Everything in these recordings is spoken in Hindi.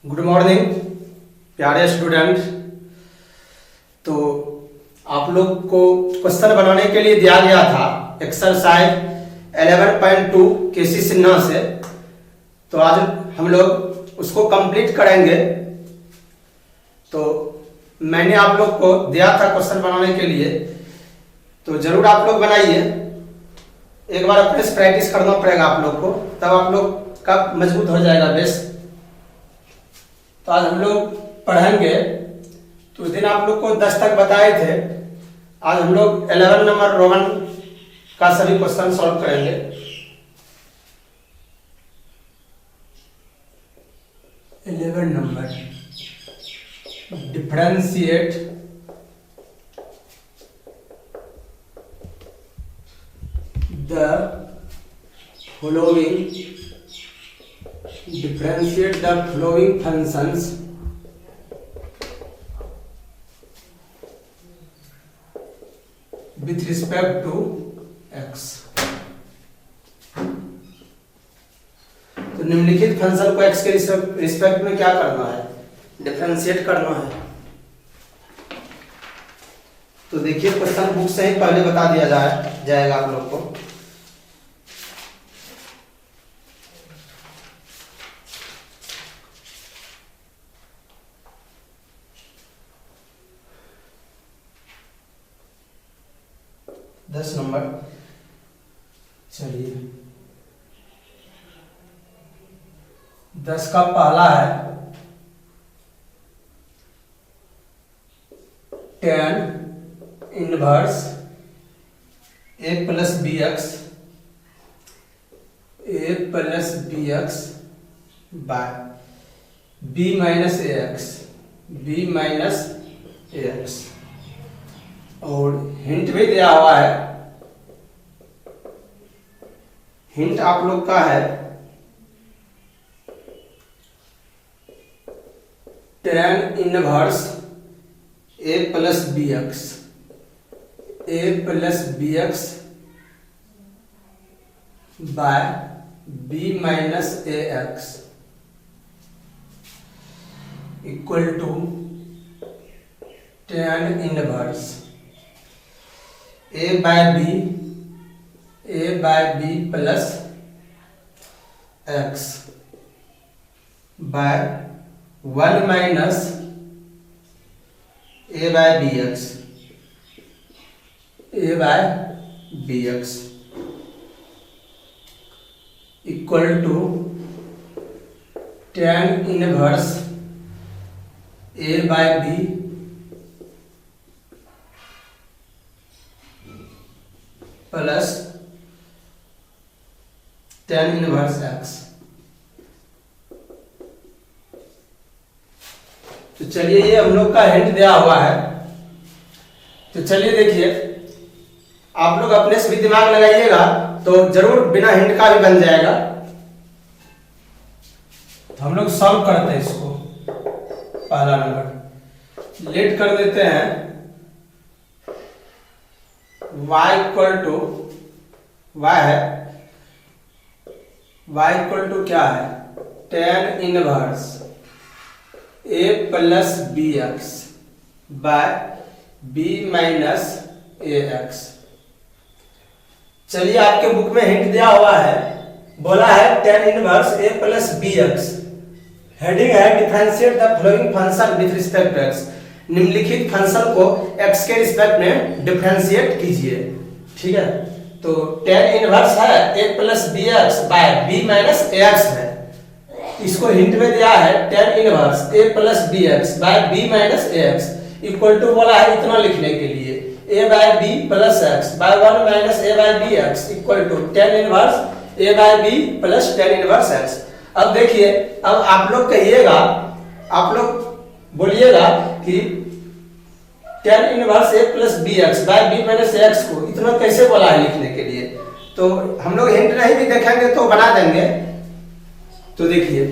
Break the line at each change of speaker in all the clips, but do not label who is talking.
गुड मॉर्निंग प्यारे स्टूडेंट। तो आप लोग को क्वेश्चन बनाने के लिए दिया गया था एक्सरसाइज 11.2 केसी सिन्हा से। तो आज हम लोग उसको कंप्लीट करेंगे। तो मैंने आप लोग को दिया था क्वेश्चन बनाने के लिए, तो जरूर आप लोग बनाइए। एक बार अपने से प्रैक्टिस करना पड़ेगा आप लोग को, तब आप लोग का मजबूत हो जाएगा बेस। तो आज हम लोग पढ़ेंगे। तो उस दिन आप लोग को 10 तक बताए थे, आज हम लोग 11 नंबर रोमन का सभी क्वेश्चन सॉल्व करेंगे। Number differentiate the following functions with respect to x। तो निम्नलिखित फंक्शन को x के रिस्पेक्ट में क्या करना है, डिफरेंशिएट करना है। तो देखिए क्वेश्चन बुक से ही पहले बता दिया जाएगा आप लोग को। दस नंबर, चलिए 10 का पहला है tan inverse a plus B x by b minus A X. और हिंट भी दिया हुआ है। हिंट आप लोग का है tan inverse a plus B x by b minus A x equal to tan inverse a by B plus x by 1 minus a by B x equal to tan inverse a by B plus tan inverse X. तो चलिए ये हम लोग का हिंट दिया हुआ है। तो चलिए देखिए, आप लोग अपने से भी दिमाग लगाइएगा तो जरूर बिना हिंट का भी बन जाएगा। तो हम लोग सॉल्व करते हैं इसको। पहला नंबर लेट कर देते हैं y इक्वल टू y है, y इक्वल टू क्या है, tan inverse a plus B x by b minus A X. चलिए आपके बुक में हिंट दिया हुआ है, बोला है tan inverse a plus B x. Heading है differentiate the following function with respect to x. निम्नलिखित फंक्शन को x के रिस्पेक्ट में डिफरेंशिएट कीजिए। ठीक है, तो tan इनवर्स है a plus B x by b minus A x है। इसको हिंट में दिया है tan inverse a plus B x by b minus A x equal to बोला है इतना लिखने के लिए a by b plus x by 1 minus a by B x equal to tan inverse a by b plus tan inverse X. अब देखिए, अब आप लोग कहिएगा, आप लोग बोलिएगा कि tan inverse a plus B x by B minus A X को इतना कैसे बोला है लिखने के लिए। तो हम लोग हिंट नहीं भी देखेंगे तो बना देंगे। तो देखिए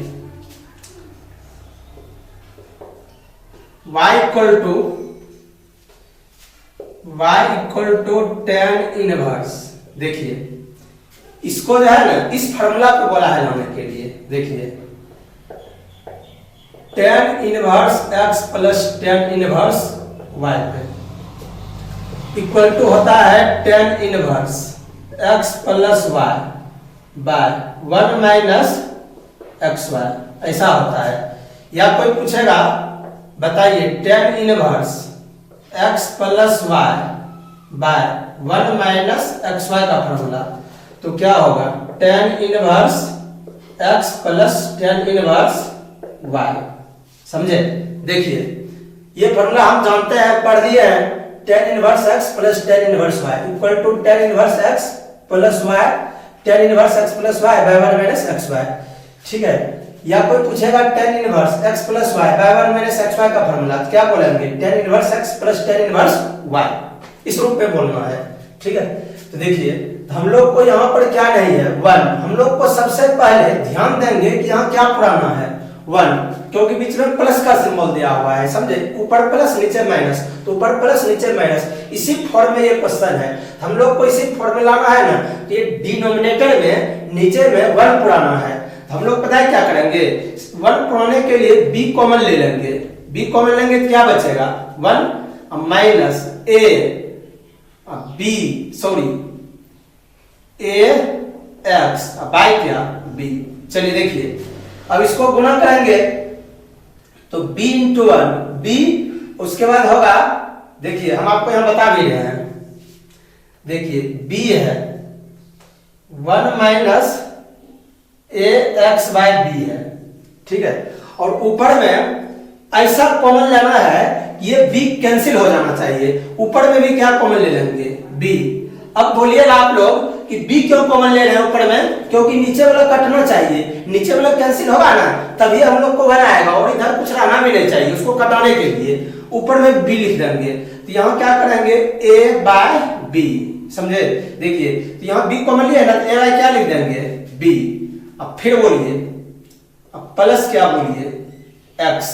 y equal to tan inverse. देखिए इसको जो है ना, इस फार्मूला को बोला है लाने के लिए। देखिए tan inverse x plus tan inverse Y पे इक्वल टू होता है tan inverse x plus Y by 1 minus x Y, ऐसा होता है। या कोई पूछेगा बताइए tan inverse x plus Y by 1 minus x Y का फॉर्मूला, तो क्या होगा tan inverse x plus tan inverse Y. समझे? देखिए ये फॉर्मूला हम जानते हैं, पढ़ दिए हैं, tan inverse x plus tan inverse Y equal to tan inverse x plus Y tan inverse x plus Y by 1 minus x Y. ठीक है। या कोई पूछेगा tan inverse x plus Y by 1 minus x Y का फॉर्मूला, तो क्या बोलेंगे tan inverse x plus tan inverse Y, इस रूप में बोलना है। ठीक है। तो देखिए हम लोग को यहाँ पर क्या नहीं है 1, हम लोग को सबसे पहले ध्यान देंगे कि यहाँ क्या पुराना है 1, क्योंकि बीच में प्लस का सिंबल दिया हुआ है। समझे? ऊपर प्लस नीचे माइनस, तो ऊपर प्लस नीचे माइनस, इसी फॉर्म में ये क्वेश्चन है। हम लोग को इसी फॉर्म में लाना है ना, कि डिनोमिनेटर में नीचे में 1 पुराना है, तो हम लोग पता है क्या करेंगे 1 पुराने के लिए b कॉमन ले लेंगे। b कॉमन लेंगे तो क्या बचेगा 1 माइनस a x बाय क्या b। चलिए देखिए अब इसको गुना करेंगे तो b इंटू 1 b, उसके बाद होगा, देखिए हम आपको यहां बता भी रहे हैं, देखिए b है 1 minus a x by b है। ठीक है। और ऊपर में ऐसा कॉमन लेना है ये b कैंसिल हो जाना चाहिए, ऊपर में भी क्या कॉमन ले लेंगे b। अब बोलिएगा आप लोग कि b क्यों कॉमन ले रहे हैं ऊपर में, क्योंकि नीचे वाला कटना चाहिए, नीचे वाला कैंसिल होगा ना तभी हम लोग को 1 आएगा, और इधर कुछ रहना भी नहीं चाहिए उसको कटाने के लिए, ऊपर में b लिख देंगे। तो यहाँ क्या करेंगे a बाय b। समझे? देखिए तो यहाँ b कॉमन लिया ना, तो a बाय क्या लिख देंगे b। अब फिर बोलिए, अब प्लस क्या बोलिए x।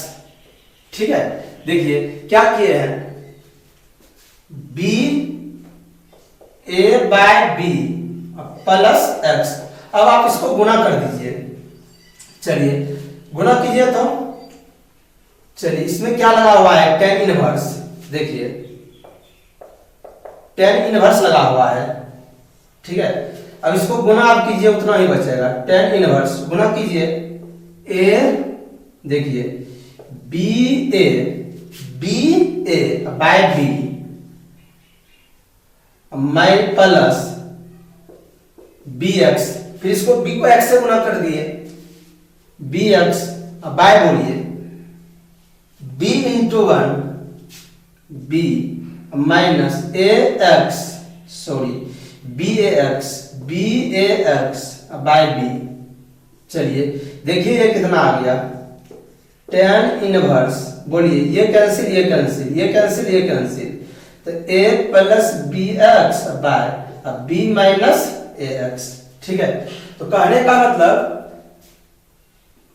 ठीक है। देखिए क्या किए हैं b a by b plus x। अब आप इसको गुना कर दीजिए। चलिए गुना कीजिए तो चलिए इसमें क्या लगा हुआ है टेन इनवर्स, देखिए टेन इनवर्स लगा हुआ है। ठीक है। अब इसको गुना आप कीजिए उतना ही बचेगा, टेन इनवर्स गुना कीजिए a, देखिए b a बाय b माइ प्लस bx, फिर इसको b को x से गुना कर दिए bx बाय बोलिए b into 1 b minus ax bax by b। चलिए देखिए ये कितना आ गया टेन इनवर्स, बोलिए ये कैंसिल ये कैंसिल ये कैंसिल ये कैंसिल, तो a plus B x by b minus ax। ठीक है। तो कहने का मतलब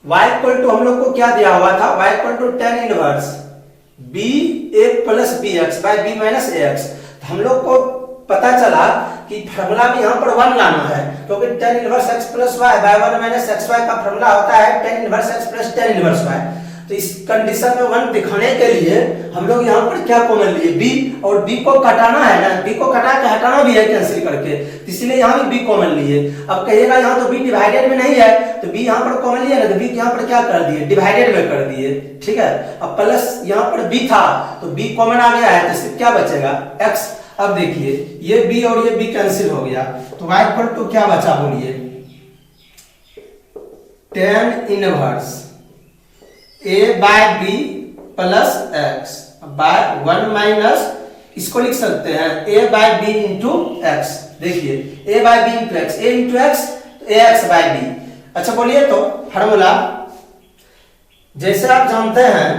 y इक्वल टू हम लोग को क्या दिया हुआ था, y equal to tan inverse b a plus B x by b minus ax। हम लोग को पता चला कि फॉर्मूला में यहाँ पर 1 लाना है, क्योंकि tan inverse x plus Y by 1 minus x Y का फॉर्मूला होता है tan inverse x plus tan inverse Y. तो इस कंडीशन में 1 दिखाने के लिए हम लोग यहाँ पर क्या कॉमन लिए b, और b को कटाना है ना, b को कटा के हटाना भी है कैंसिल करके, तो इसलिए यहाँ भी b कॉमन लिए। अब कहिएगा यहाँ तो b डिवाइडेड में नहीं है, तो b यहाँ पर कॉमन लिए ना, तो b यहाँ पर क्या कर दिए डिवाइडेड में कर दिए। ठीक है। अब प्लस यहाँ पर b था तो b कॉमन आ गया है, तो सिर्फ क्या बचेगा x। अब देखिए ये b और ये b कैंसिल हो गया, तो y इक्वल टू क्या बचा बोलिए tan inverse a by b plus x by 1 minus, इसको लिख सकते हैं a by b into X. देखिए a by b into X, a into X ax by b। अच्छा बोलिए तो फार्मूला जैसे आप जानते हैं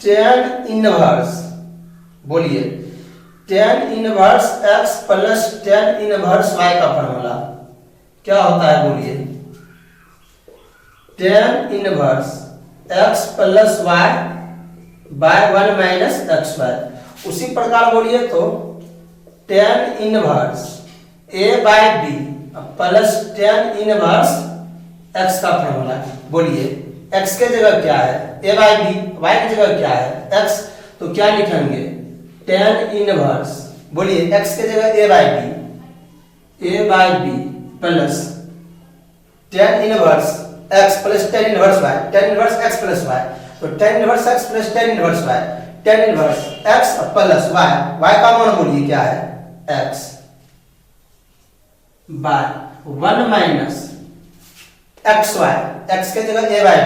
टेन इनवर्स, बोलिए tan inverse x plus tan inverse y का फार्मूला क्या होता है बोलिए tan inverse x plus y by 1 minus x Y. उसी प्रकार बोलिए तो tan inverse a by b plus tan inverse X का फॉर्मूला, बोलिए एक्स के जगह क्या है ए बाई बी, वाई की जगह क्या है एक्स, तो क्या लिखेंगे टेन इनवर्स, बोलिए एक्स के जगह a by B plus tan inverse x plus tan inverse y, tan inverse x plus y, तो tan inverse x plus tan inverse y, tan inverse x plus y, y का मान बोलिए क्या है x by one minus x Y, x के जगह a by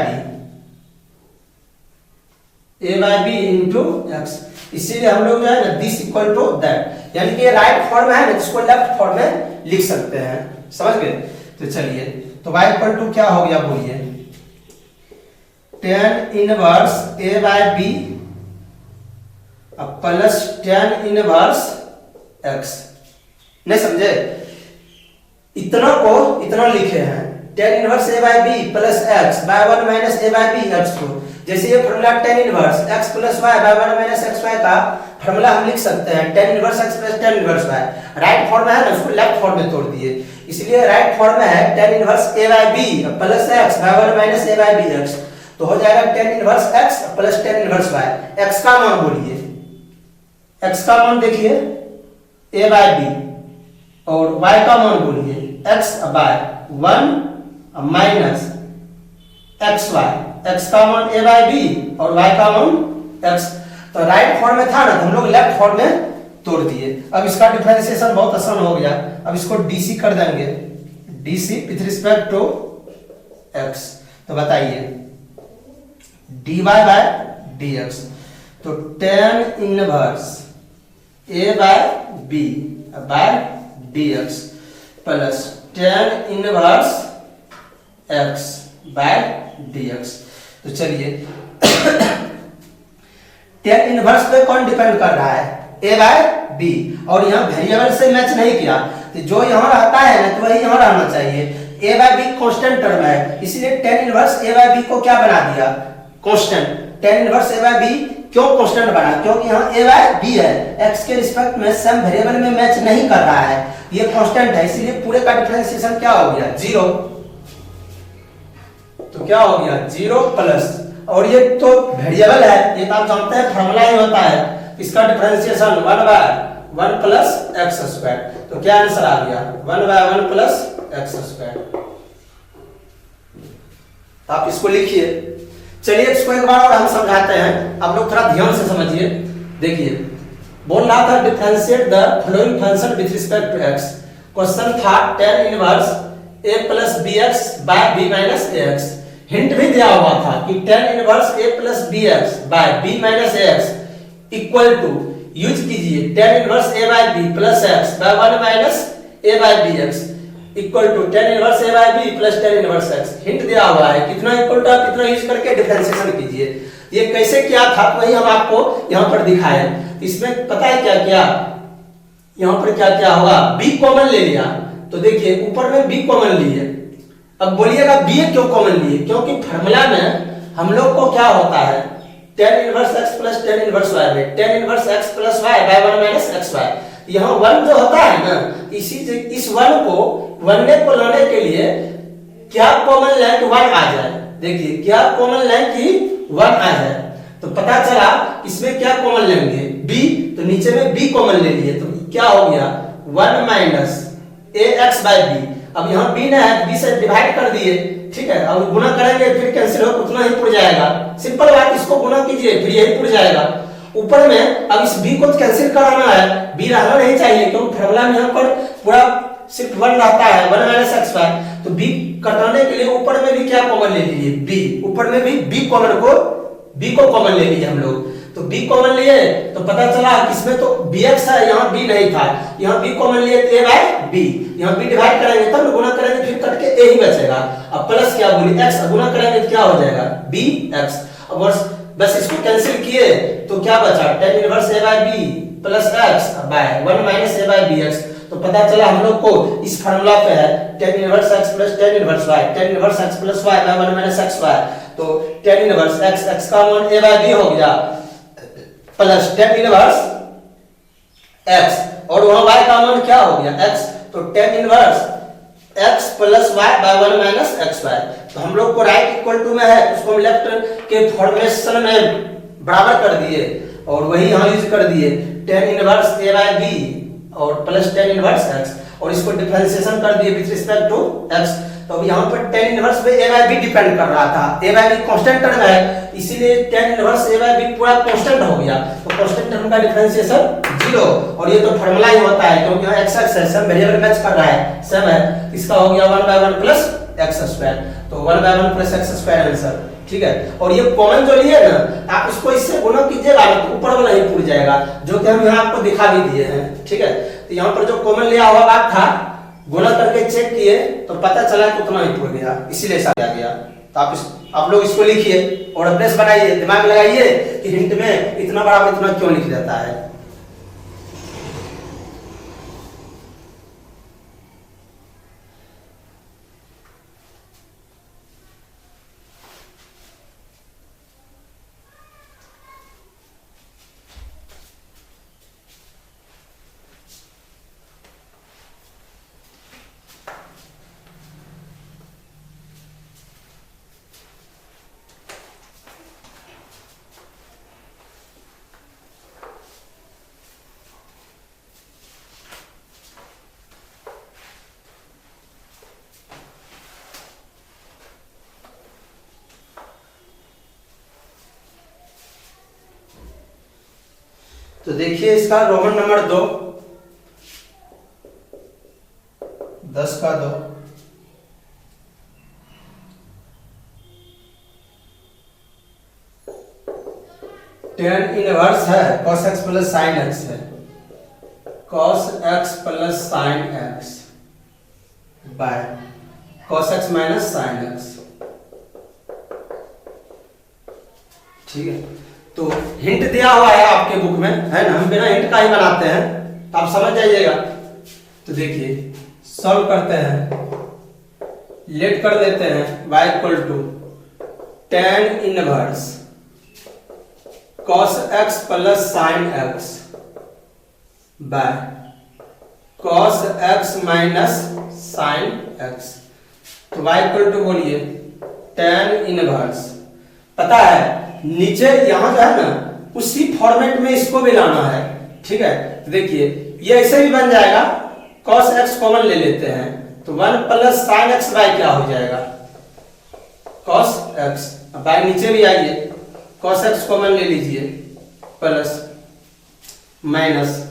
b into x, इसीलिए हम लोग जो है ना दिस इक्वल टू दैट, यानी कि ये राइट फॉर्म है ना जिसको लेफ्ट फॉर्म में लिख सकते हैं, समझ गए। तो चलिए तो y इक्वल टू क्या हो गया बोलिए tan inverse A by B plus tan inverse X, नहीं समझे, इतना को इतना लिखे हैं tan inverse A by B plus x by one minus A by B X को, जैसे ये formula tan inverse x plus Y by one minus x Y का फॉर्मूला हम लिख सकते हैं tan inverse x plus tan inverse Y, right form में है ना उसको लेफ्ट फॉर्म में तोड़ दिए, इसलिए राइट फॉर्म में है tan inverse A by B plus x by one minus A by B X, तो हो जाएगा tan inverse x plus tan inverse Y, X का मान बोलिए, एक्स का मान देखिए ए बाई बी और वाई का मान बोलिए X by one minus x Y, X का मान ए बाई बी और वाई का मान एक्स, तो राइट फॉर्म में था ना तो हम लोग लेफ्ट फॉर्म में तोड़ दिए। अब इसका डिफरेंशिएशन बहुत आसान हो गया, अब इसको डीसी कर देंगे, DC with respect to x, तो बताइए d y by d x, तो tan inverse a by b by d x plus tan inverse x by d x, तो चलिए टेन इनवर्स पे कौन डिपेंड कर रहा है ए बाय बी, और यहाँ वेरिएबल से मैच नहीं किया तो जो यहाँ रहता है ना तो वही यहाँ रहना चाहिए, ए बाय बी कांस्टेंट टर्म है, इसलिए ten inverse a by B को क्या बना दिया constant, ten inverse a by B क्यों कांस्टेंट बना, क्योंकि यहाँ ए बाय बी है, एक्स के रिस्पेक्ट में सेम वेरिएबल में मैच नहीं कर रहा है, ये कांस्टेंट है, इसलिए पूरे का डिफरेंशिएशन क्या हो गया जीरो, तो क्या हो गया जीरो प्लस, और ये तो वेरिएबल है ये तो आप जानते हैं फॉर्मूला ही होता है, इसका differentiation one by one plus x square, तो क्या आंसर आ गया one by one plus x square, आप इसको लिखिए। चलिए इसको एक बार और हम समझाते हैं, आप लोग थोड़ा ध्यान से समझिए, देखिए बोल रहा था differentiate the following function with respect to x, question था tan inverse a plus B x by B minus A x, hint भी दिया हुआ था कि tan inverse a plus B x by B minus A x equal to use कीजिए tan inverse a by B plus x by one minus a by B x equal to tan inverse a by B plus tan inverse x, hint दिया हुआ है कितना इक्वल टू आप कितना यूज करके डिफरेंशिएशन कीजिए, ये कैसे किया था वही हम आपको यहाँ पर दिखाए, इसमें पता है क्या किया, यहाँ पर क्या क्या हुआ b कॉमन ले लिया, तो देखिए ऊपर में b कॉमन लिए, अब बोलिएगा b क्यों कॉमन लिए, क्योंकि फार्मूला में हम लोग को क्या होता है tan inverse x plus tan inverse y में tan inverse x plus y by one minus x Y, यहाँ वन जो होता है ना इस वन को वनने को लाने के लिए क्या कॉमन लें कि वन आ जाए, देखिए क्या कॉमन लें कि वन आ जाए, तो पता चला इसमें क्या कॉमन लेंगे b, तो नीचे में b कॉमन ले लिए, तो क्या हो गया one minus A X by B, अब यहाँ b ना है b से डिवाइड कर दिए, ठीक है, अब गुना करेंगे फिर कैंसिल हो उतना ही पुर जाएगा, सिंपल बात, इसको गुना कीजिए फिर यही पुर जाएगा, ऊपर में अब इस b को कैंसिल कराना है, b रहना नहीं चाहिए क्योंकि फार्मूला में यहाँ पर पूरा सिर्फ वन रहता है वन माइनस एक्स वाई, तो b कटाने के लिए ऊपर में भी क्या कॉमन ले लीजिए b, ऊपर में भी b को कॉमन ले लीजिए हम लोग, तो b कॉमन लिए तो पता चला इसमें तो bx है यहाँ b नहीं था, यहाँ b कॉमन लिए a बाय b, यहाँ b डिवाइड करेंगे तब गुना करेंगे फिर कट के a ही बचेगा, अब प्लस क्या बोली x, गुना करेंगे तो क्या हो जाएगा bx, अब बस इसको कैंसिल किए तो क्या बचा tan inverse a by b plus x by one minus a by bx, तो पता चला हम लोग को इस फार्मूला पे है tan inverse x plus tan inverse y, tan inverse x plus y by one minus x Y, तो टेन इनवर्स x का मान a बाय b हो गया प्लस टेन इनवर्स x, और वहां y का मान क्या हो गया x, तो tan inverse x plus Y by 1 minus x Y. तो हम लोग को राइट इक्वल टू में है, उसको हम लेफ्ट के फॉर्मेशन में बराबर कर दिए और वही यहाँ यूज कर दिए tan inverse a by b और प्लस tan इनवर्स x और इसको डिफरेंशिएशन कर दिए विद रिस्पेक्ट टू x। तो अब यहाँ पर tan इनवर्स पे a बाय b डिपेंड कर रहा था, a by b constant term है इसीलिए tan inverse a by b पूरा कांस्टेंट हो गया। तो कांस्टेंट टर्म का डिफरेंशिएशन 0 और ये तो फार्मूला ही होता है क्योंकि यहाँ x x है, सब वेरिएबल मैच कर रहा है, सेम है, इसका हो गया 1 बाय 1 प्लस एक्स स्क्वायर। तो 1 by 1 plus x square answer, ठीक है। और ये कॉमन जो लिए ना आप इसको इससे गुणा कीजिएगा तो ऊपर वाला ही पूछ जाएगा, जो कि हम यहाँ आपको दिखा भी दिए हैं, ठीक है। तो यहाँ पर जो कॉमन लिया हुआ बात था गुणा करके चेक किए तो पता चला कि उतना ही पूछ गया, इसीलिए ऐसा आ गया। तो आप लोग इसको लिखिए और अभ्यास बनाइए, दिमाग लगाइए कि हिंट में इतना बड़ा में इतना क्यों लिख जाता है। तो देखिए इसका रोमन नंबर 2 10 का 2 tan इनवर्स है cos x plus sin x है, cos x plus sin x by cos x minus sin x, ठीक है। तो हिंट दिया हुआ है आपके बुक में, है ना, हम बिना हिंट का ही बनाते हैं, तो आप समझ जाइएगा। तो देखिए सॉल्व करते हैं, लेट कर देते हैं y equal to tan inverse cos x plus sin x by cos x minus sin x। तो y इक्वल टू बोलिए tan इनवर्स, पता है नीचे यहां जो है ना उसी फॉर्मेट में इसको भी लाना है, ठीक है। तो देखिए ये ऐसे भी बन जाएगा, cos x कॉमन ले लेते हैं तो 1 प्लस sin x बाय क्या हो जाएगा cos x, बाय नीचे भी आइए cos x कॉमन ले लीजिए प्लस माइनस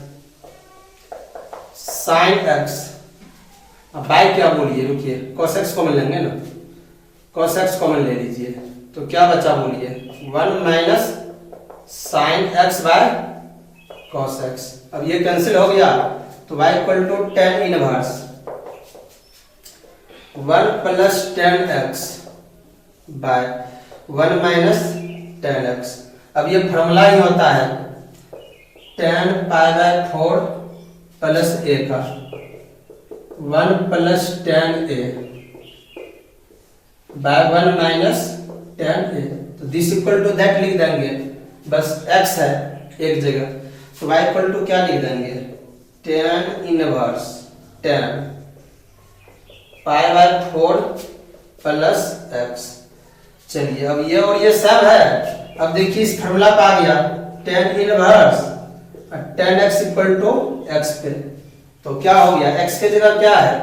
sin x, अब बाय क्या बोलिए, रुकिए cos x कॉमन लेंगे ना, cos x कॉमन ले लीजिए तो क्या बचा बोलिए 1 minus sin x by cos x। अब ये कैंसिल हो गया तो y equal to tan inverse 1 plus tan x by 1 minus tan x। अब ये फॉर्मूला ही होता है tan pi by 4 plus a का 1 plus tan a by 1 minus tan a। तो दिस इक्वल टू दैट लिख देंगे, बस x है एक जगह, तो y इक्वल टू क्या लिख देंगे tan inverse tan pi by 4 plus x। चलिए अब ये और ये सब है, अब देखिए इस फॉर्मूला पे आ गया tan inverse tan x equal to x पे, तो क्या हो गया x के जगह क्या है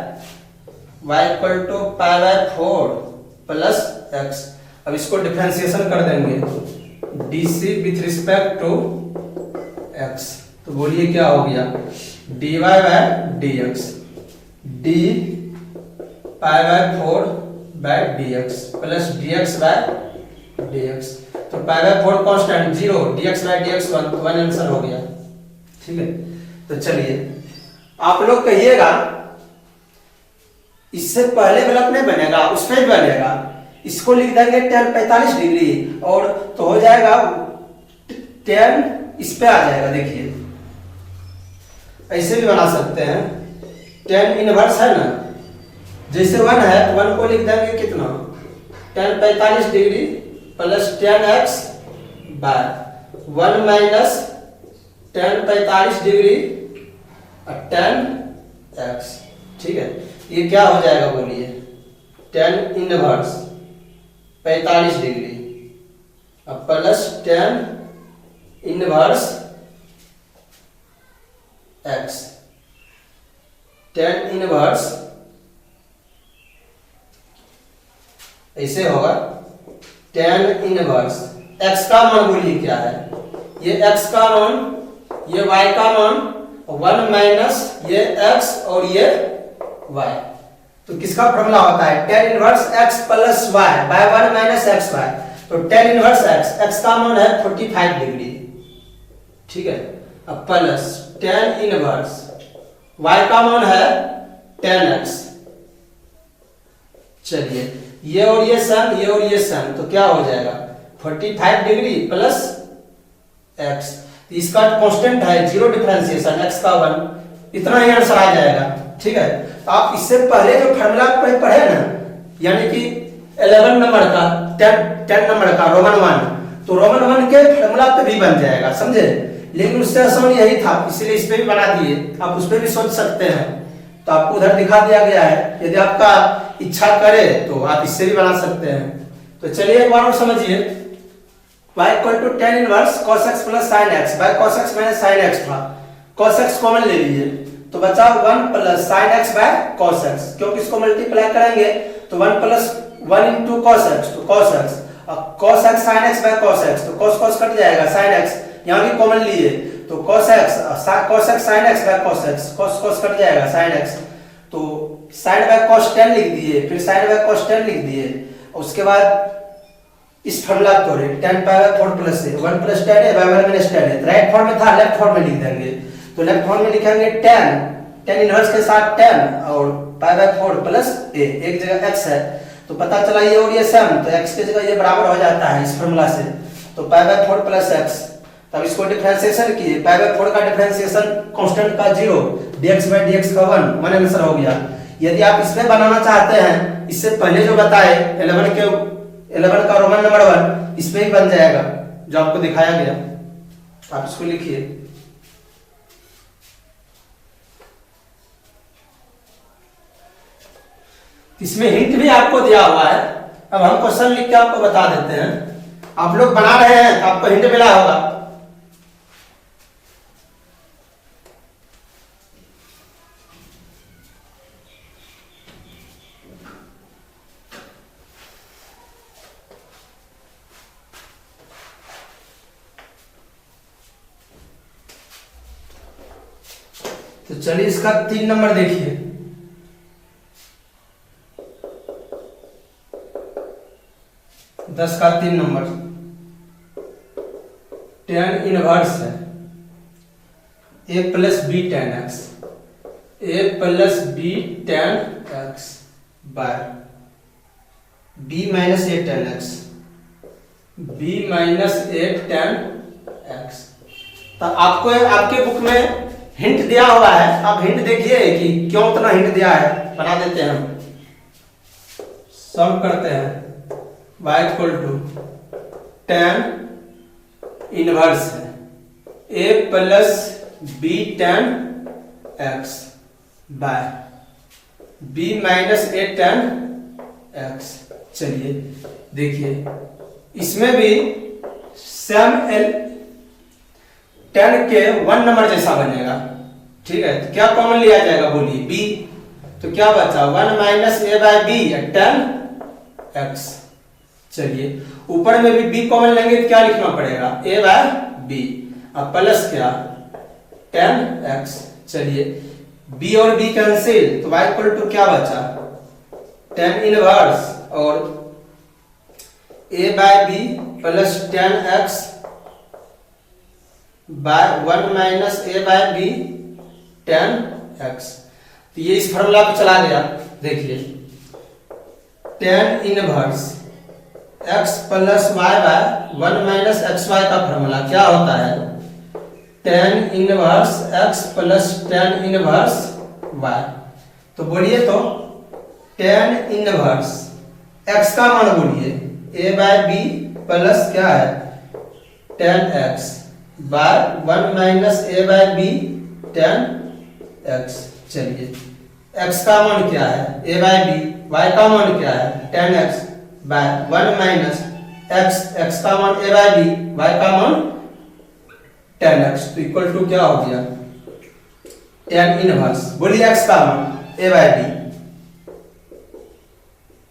y equal to pi by 4 plus x। अब इसको डिफरेंशिएशन कर देंगे dc with respect to x, तो बोलिए क्या हो गया dy by dx d pi by 4 by dx plus dx by dx। तो pi by 4 constant 0, dx by dx 1 answer हो गया, ठीक है। तो चलिए आप लोग कहिएगा इससे पहले ब्लॉक नहीं बनेगा, उस पे बनेगा, इसको लिख देंगे tan 45 डिग्री और तो हो जाएगा tan इस पे आ जाएगा। देखिए ऐसे भी बना सकते हैं, tan इनवर्स है ना, जैसे 1 है तो 1 को लिख देंगे कितना tan 45 degree plus tan x by 1 minus tan 45 degree tan x, ठीक है। ये क्या हो जाएगा बोलिए, टेन इनवर्स 45 डिग्री अब plus tan inverse x, tan inverse ऐसे होगा, टेन इनवर्स एक्स का मान बोलिए क्या है, ये एक्स का मान, ये वाई का मान, 1 माइनस ये एक्स और ये वाई। तो किसका फॉर्मूला होता है, tan inverse x plus Y by 1 minus x Y. तो टेन इनवर्स एक्स, एक्स का मान है 45 डिग्री, ठीक है, अब प्लस टेन इनवर्स वाई का मान है 10x। चलिए ये और ये सन, ये और ये सन, तो क्या हो जाएगा 45 डिग्री प्लस x, इसका कांस्टेंट है जीरो डिफरेंशिएशन x का 1, इतना ही आंसर आ जाएगा, ठीक है। तो आप इससे पहले जो फार्मूला पढ़े ना, यानी कि 11 नंबर का 10 नंबर का रोमन 1, तो रोमन 1 के फार्मूला पे भी बन जाएगा, समझे, लेकिन उससे आसान यही था, इसलिए इस पे भी बना दिए, आप उस पे भी सोच सकते हैं। तो आपको उधर दिखा दिया गया है, यदि आपका इच्छा करे तो आप इससे भी बना सकते हैं। तो चलिए एक बार और समझिए, y equal to tan inverse cos x plus sin x by cos x minus sin x था, cos x कॉमन ले लीजिए तो बचा 1 plus sin x by cos x, क्योंकि इसको मल्टीप्लाई करेंगे तो 1 प्लस 1 इंटू cos x, तो cos x, अब cos x sin x by cos x, तो cos cos कट जाएगा, sin x यहाँ भी कॉमन लिए तो cos x sin x by cos x, cos cos cut जाएगा sin x, तो sin बाय cos 10 लिख दिए, फिर sin बाय cos 10 लिख दिए, उसके बाद इस फॉर्मूला को तोड़े 10 पावर 4 प्लस है 1 प्लस 10 है बाय 1 माइनस 10 है, राइट फॉर्म में था, लेफ्ट फॉर्म में लिख देंगे, तो लेफ्ट फॉर्म में लिखेंगे 10 इनवर्स के साथ 10 और पाई बाय 4 प्लस a, एक जगह x है तो पता चला ये और ये सम, तो x की जगह ये बराबर हो जाता है इस फॉर्मूला से, तो पाई बाय 4 प्लस x, तब इसको डिफरेंशिएशन किए, पाई बाय 4 का डिफरेंशिएशन कांस्टेंट का 0, dx बाय dx का 1 आंसर हो गया। यदि आप इसमें बनाना चाहते हैं, इससे पहले जो बताए 11 का रोमन नंबर 1, इसमें ही बन जाएगा जो आपको दिखाया गया, आप इसको लिखिए। इसमें हिंट भी आपको दिया हुआ है, अब हम क्वेश्चन लिख के आपको बता देते हैं, आप लोग बना रहे हैं तो आपको हिंट मिला होगा। तो चलिए इसका 3 नंबर देखिए, दस का 3 नंबर, टेन इनवर्स है a plus b tan x, a plus b tan x by b minus a tan x, b minus a tan x. तो आपको आपके बुक में हिंट दिया हुआ है, आप हिंट देखिए कि क्यों उतना हिंट दिया है, बना देते हैं हम, सॉल्व करते हैं। y equal to tan inverse है a plus b tan x by b minus a tan x. चलिए देखिए इसमें भी सेम 10 के 1 नंबर जैसा बनेगा, ठीक है, तो क्या कॉमन लिया जाएगा बोलिए b, तो क्या बचा 1 minus a by b 10 x. चलिए ऊपर में भी b कॉमन लेंगे तो क्या लिखना पड़ेगा a बाय b, अब प्लस क्या 10 एक्स। चलिए b और b कैंसिल, तो y इक्वल टू क्या बचा 10 इनवर्स और a by b plus 10 x by 1 minus a by b 10 x. तो ये इस फॉर्मूला पे चला गया, देखिए 10 inverse x plus Y by 1 minus x Y का फॉर्मूला क्या होता है 10 inverse x plus 10 inverse y। तो बोलिए तो 10 इनवर्स x का मान बोलिए a बाय b प्लस क्या है 10x bye 1 minus a by B 10x। चलिए x का मान क्या है a बाय b, y का मान क्या है tan x by 1 minus x का मान a बाय b, y का मान tan x, तो इक्वल टू क्या हो गया tan इनवर्स, बोलिए x का मान a by b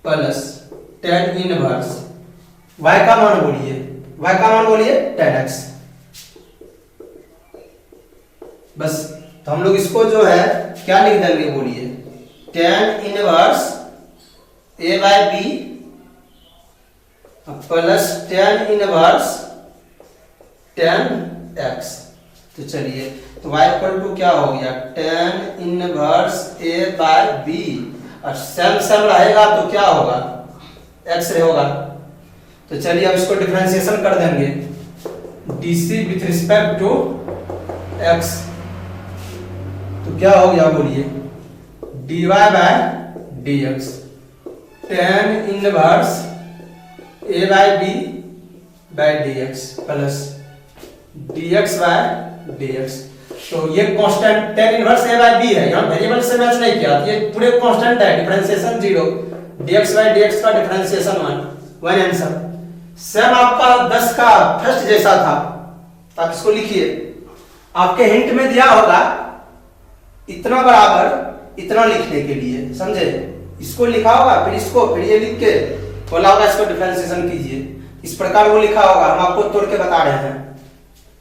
plus tan inverse y का मान बोलिए, y का मान बोलिए tan x। बस तो हम लोग इसको जो है क्या लिख देंगे बोलिए, tan inverse a by b plus tan inverse tan x। तो चलिए तो y इक्वल टू क्या हो गया tan inverse a by b, और सेम सेम रहेगा तो क्या होगा x रहेगा। तो चलिए अब इसको डिफरेंशिएशन कर देंगे dc with respect to x, तो क्या हो गया बोलिए dy by dx tan inverse a by b by dx plus dx by dx। तो ये constant tan inverse a by b है, यहाँ वेरिएबल से मैच नहीं किया, ये पूरे कांस्टेंट है, डिफरेंशिएशन 0, dx बाय dx का डिफरेंशिएशन 1, वन आंसर। सेम आपका 10 का फर्स्ट जैसा था, आप इसको लिखिए, आपके हिंट में दिया होगा इतना बराबर इतना लिखने के लिए, समझे, इसको लिखा होगा फिर इसको फिर ये लिख के बोला होगा इसको डिफरेंशिएशन कीजिए, इस प्रकार वो लिखा होगा, हम आपको तोड़ के बता रहे हैं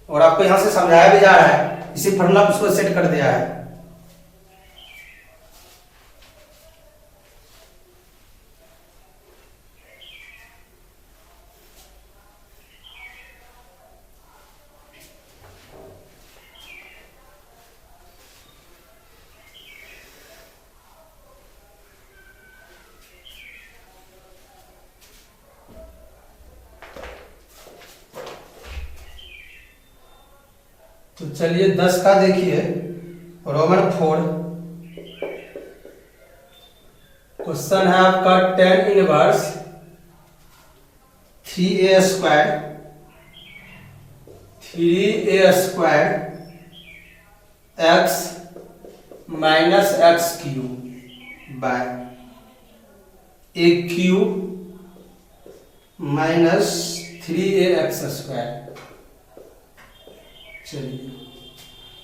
और आपको यहां से समझाया भी जा रहा है, इसी फॉर्मूला उसको सेट कर दिया है। तो चलिए 10 का देखिए रोमन 4, क्वेश्चन है आपका tan inverse 3a square x minus x cube by a cube minus 3ax square. चलिए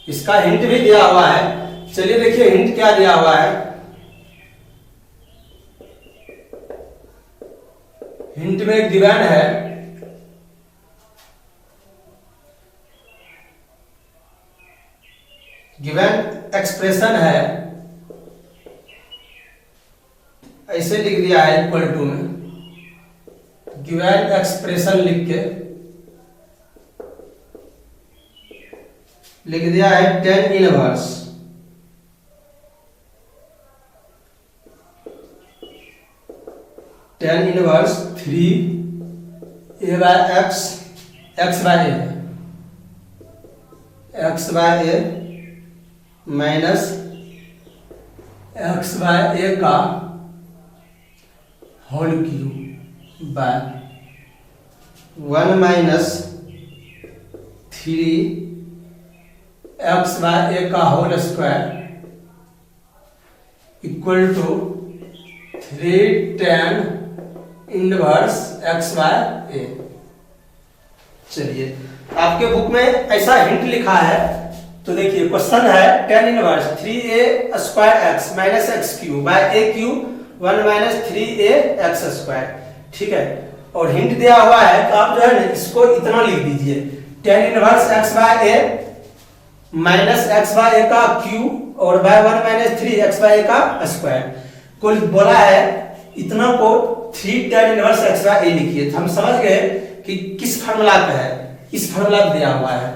इसका हिंट भी दिया हुआ है, चलिए देखिए हिंट क्या दिया हुआ है, हिंट में गिवन है गिवन एक्सप्रेशन है, ऐसे लिख दिया है इक्वल टू में, गिवन एक्सप्रेशन लिख के लिख दिया है tan inverse tan inverse 3a by x x by a minus x by a का whole cube by 1 minus 3 x by a का whole square equal to 3 tan inverse x by a। चलिए आपके बुक में ऐसा हिंट लिखा है, तो देखिए क्वेश्चन है tan inverse 3a square x minus x cube by a cube 1 minus 3a x square, ठीक है, और हिंट दिया हुआ है तो आप जो है ना इसको इतना लिख दीजिए tan inverse x by a minus x by a का क्यूब और by 1 minus 3 x by a का स्क्वायर, को बोला है इतना को 3 tan inverse x by a लिखिए, तो हम समझ गए कि किस फार्मूला पे है, इस फार्मूला पे दिया हुआ है।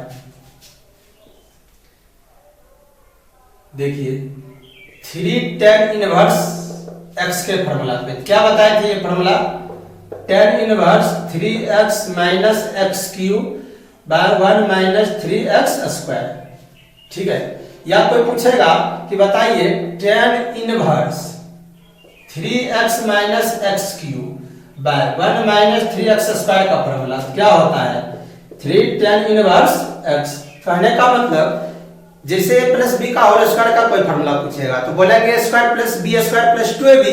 देखिए 3 tan इनवर्स एक्स के फार्मूला पे क्या बताए थे, ये formula tan inverse 3x minus x cube by 1 minus 3x square, ठीक है। या कोई पूछेगा कि बताइए tan inverse 3x minus x cube by 1 minus 3x square का फॉर्मूला क्या होता है, 3 tan इनवर्स x। कहने का मतलब जैसे a प्लस बी का होल स्क्वायर का कोई फॉर्मूला पूछेगा तो बोलेंगे a square plus b square plus 2ab।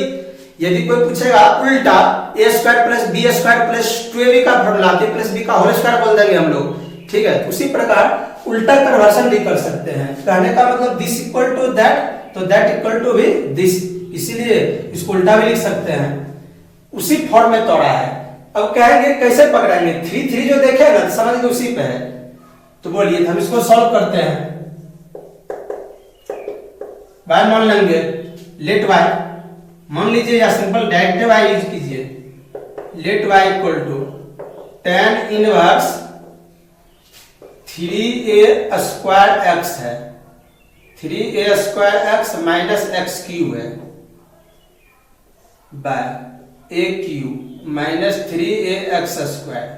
यदि कोई पूछेगा उल्टा a square plus b square plus 2ab का फॉर्मूला a प्लस बी का होल स्क्वायर बोल देंगे हम लोग, ठीक है। उसी प्रकार उल्टा कन्वर्शन भी कर सकते हैं। कहने का मतलब दिस इक्वल टू दैट, तो दैट इक्वल टू भी दिस, इसीलिए इसको उल्टा भी लिख सकते हैं। उसी फॉर्म में तोड़ा है। अब कहेंगे कैसे पकड़ेंगे, 3 3 जो देखे ना समझ लो उसी पे है। तो बोलिए हम इसको सॉल्व करते हैं। y मान लेंगे, लेट y मान लीजिए या सिंपल डायरेक्ट y यूज कीजिए। Let y equal to tan inverse 3a square x है, 3a square x minus x cube है by a cube minus 3ax square.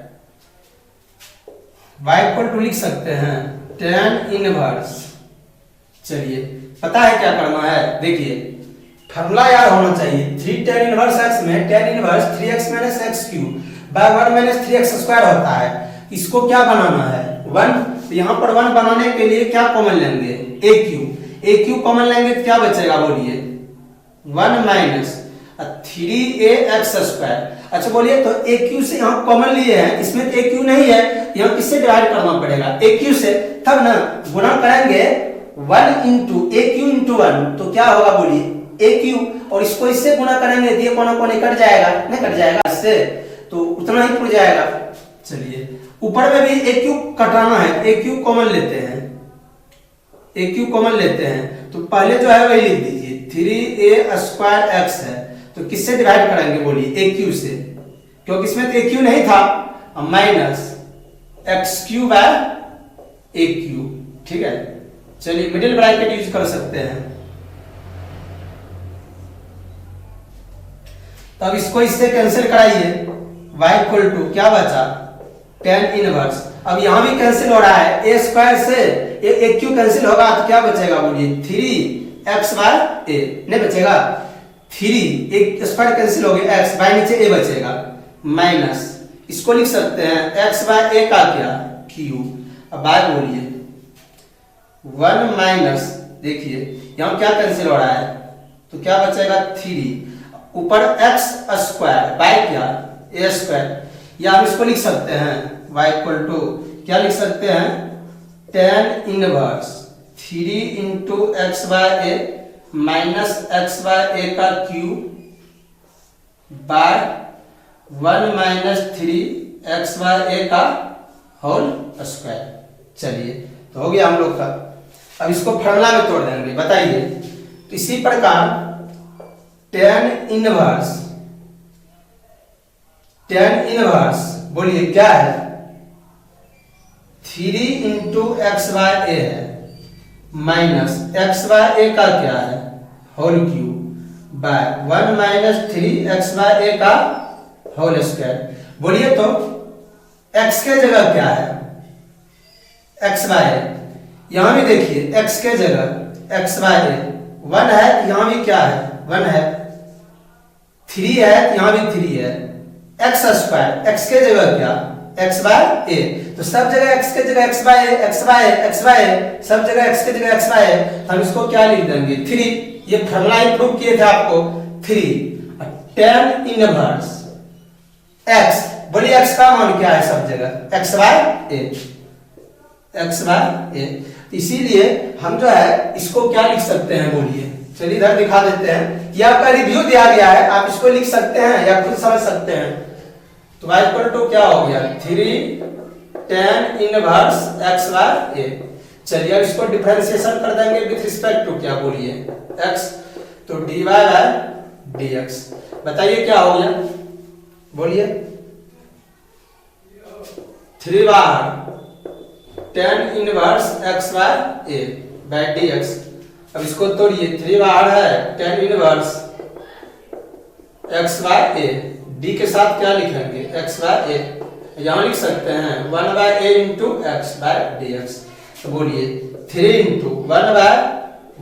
y equal to लिख सकते हैं tan इनवर्स, चलिए पता है क्या करना है, देखिए फॉर्मूला याद होना चाहिए। 3 tan इनवर्स x में tan inverse 3x minus x cube by 1 minus 3x square होता है। इसको क्या बनाना है 1, तो यहाँ पर 1 बनाने के लिए क्या कॉमन लेंगे a क्यूब कॉमन लेंगे तो क्या बचेगा बोलिए 1 माइनस 3ax स्क्वायर। अच्छा बोलिए तो a क्यूब से यहाँ कॉमन लिए हैं, इसमें तो a क्यूब नहीं है, यहाँ किससे डिवाइड करना पड़ेगा a क्यूब से, तब ना गुणा करेंगे 1 इंटू a क्यूब इंटू 1 तो क्या होगा बोलिए a क्यूब, और इसको इससे गुणा करेंगे तो ये कोना कोने कट जाएगा, नहीं कट जाएगा इससे, तो उतना ही पड़ जाएगा। चलिए ऊपर में भी a क्यूब कटाना है, a क्यूब कॉमन लेते हैं, a क्यूब कॉमन लेते हैं तो पहले जो है वही लिख दीजिए 3a स्क्वायर x है, तो किससे डिवाइड करेंगे बोलिए a क्यूब से, क्योंकि इसमें तो a क्यूब नहीं था, minus x cube by a cube, ठीक है। चलिए मिडिल ब्रैकेट यूज कर सकते हैं। तो अब इसको इससे कैंसिल कराइए, y इक्वल टू क्या बचा tan इनवर्स, अब यहां भी कैंसिल हो रहा है, a स्क्वायर से a क्यूब कैंसिल होगा तो क्या बचेगा बोलिए 3x बाय a, नहीं बचेगा 3 एक स्क्वायर कैंसिल हो गया x बाय नीचे a बचेगा माइनस, इसको लिख सकते हैं x बाय a का क्या क्यूब। अब बाय बोलिए 1 माइनस, देखिए यहां क्या कैंसिल हो रहा है तो क्या बचेगा 3 ऊपर x स्क्वायर बाय क्या a स्क्वायर, या हम इसको लिख सकते हैं y इक्वल टू क्या लिख सकते हैं tan inverse 3 into x by a minus x by a का cube by 1 minus 3x by a का होल स्क्वायर। चलिए तो हो गया हम लोग का। अब इसको फॉर्मूला में तोड़ देंगे, बताइए। तो इसी प्रकार tan इनवर्स बोलिए क्या है 3 इंटू एक्स बाय ए है माइनस x बाय a का क्या है whole cube by 1 minus 3x by a का होल स्क्वायर। बोलिए तो x के जगह क्या है x बाय a, यहां भी देखिए x के जगह x बाय a 1 है, यहां भी क्या है 1 है, 3 है यहां भी 3 है, x स्क्वायर x के जगह क्या x बाय a, तो सब जगह x के जगह x by a, x by a, x by a, सब जगह x के जगह x बाय a, हम इसको क्या लिख देंगे 3। ये फॉर्मूला ही प्रूव किए थे आपको 3 tan इनवर्स x, बोलिए x का मान क्या है सब जगह x by a, x by a, इसीलिए हम जो है इसको क्या लिख सकते हैं बोलिए, चलिए इधर दिखा देते हैं। ये आपका रिव्यू दिया गया है, आप इसको लिख सकते हैं या खुद समझ सकते हैं। तो y इक्वल टू क्या हो गया 3 tan inverse x by a। चलिए अब इसको डिफरेंशिएशन कर देंगे विद रिस्पेक्ट टू क्या बोलिए x, तो dy बाय dx। बताइए क्या हो गया बोलिए 3 बार tan inverse x by a by dx। अब इसको तोड़िए 3 बार है tan inverse x by a, d के साथ क्या लिखेंगे x बाय a, यहां लिख सकते हैं 1 by a into x by dx। तो बोलिए 3 into 1 by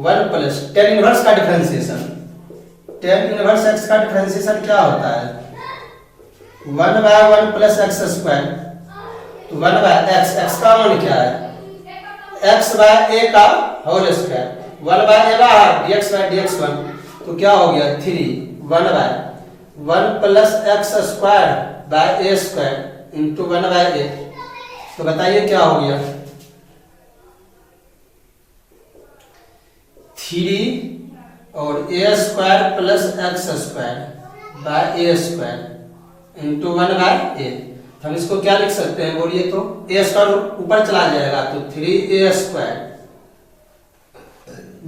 1 plus tan inverse का डिफरेंशिएशन, tan इनवर्स x का डिफरेंशिएशन क्या होता है 1 बाय 1 प्लस x स्क्वायर, तो 1 बाय x, x का मान क्या है एक्स बाय ए का होल स्क्वायर, 1 बाय ए बाहर dx बाय dx 1, तो क्या हो गया 3 1 by 1 plus x square by a square into 1 by a. तो बताइए क्या हो गया 3 और a square plus x square by a square into 1 by a. हम इसको क्या लिख सकते हैं बोलिए, तो ए स्क्वायर ऊपर चला जाएगा तो 3a square